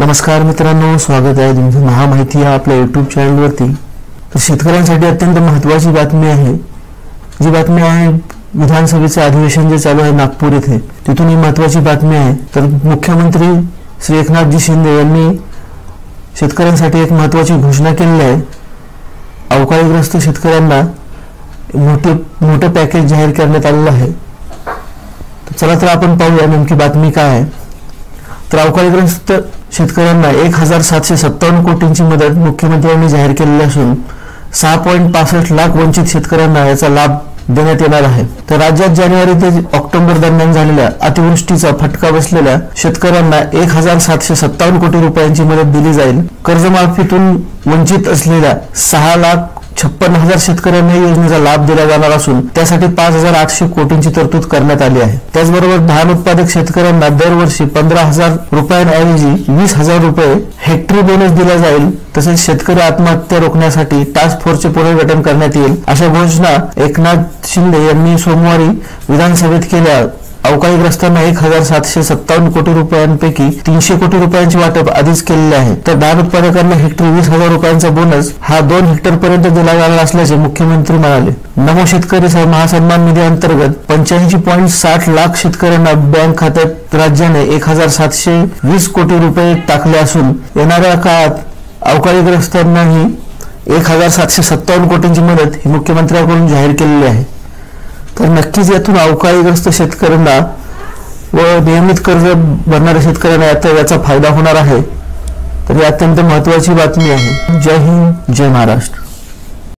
नमस्कार मित्रांनो, स्वागत आहे तुमचं महामाहिती या आपल्या YouTube चॅनलवरती। तर शेतकऱ्यांसाठी अत्यंत महत्त्वाची बातमी आहे। जी बातमी आहे विधानसभेचे अधिवेशन जे चालू आहे नागपूर येथे, तिथून ही महत्त्वाची बातमी आहे। तर मुख्यमंत्री श्री एकनाथजी शिंदे यांनी शेतकऱ्यांसाठी एक महत्त्वाची घोषणा केली आहे। अवकाळीग्रस्त शेतकऱ्यांना मोठे पॅकेज जाहीर करण्यात आलेलं आहे। चला तर आपण पाहूया नेमकी बातमी काय आहे। तर अवकाळीग्रस्त शेतकऱ्यांना 1757 कोटींची मदत मुख्यमंत्र्यांनी जाहीर केलेली असून 6.65 लाख वंचित शेतकऱ्यांना याचा लाभ देण्यात येणार आहे। तर राज्यात जानेवारी ते ऑक्टोबर दरम्यान झालेल्या अतिवृष्टीचा फटका बसलेल्या शेतकऱ्यांना 1757 कोटी रुपयांची मदत दिली जाईल। कर्जमाफीतून वंचित असलेल्या 6,56,000 शेतकऱ्यांना योजनेचा लाभ दिला जाणार असून त्यासाठी 5,800 कोटींची तरतूद करण्यात आली आहे। त्याचबरोबर धान उत्पादक शेतकऱ्यांना दरवर्षी 15,000 रुपयांऐवजी 20,000 रुपये हेक्टरी बोनस दिला जाईल। तसेच शेतकरी आत्महत्या रोखण्यासाठी टास्क फोर्सचे पुनर्गठन करण्यात येईल, अशा घोषणा एकनाथ शिंदे यांनी सोमवारी विधानसभेत केल्या। अवकाळीग्रस्तांना 1757 कोटी रुपयांपैकी 300 कोटी रुपयांचे वाटप आधीच केलेले आहे। तर धान उत्पादकांना हेक्टरी 20,000 रुपयांचा बोनस हा 2 हेक्टर पर्यंत दिला जाणार असल्याचे मुख्यमंत्री म्हणाले। नमो शेतकरी महासन्मान निधी अंतर्गत 85.60 लाख शेतकऱ्यांना बँक खात्यात राज्याने 1720 कोटी रुपये टाकले असून येणाऱ्या काळात अवकाळीग्रस्तांनाही 1757 कोटींची मदत ही मुख्यमंत्र्यांकडून जाहीर केलेली आहे। तर नक्कीच यातून अवकाळीग्रस्त शेतकऱ्यांना व नियमित कर्ज भरणाऱ्या शेतकऱ्यांना याचा फायदा होणार आहे। तर ही अत्यंत महत्त्वाची बातमी आहे। जय हिंद, जय महाराष्ट्र।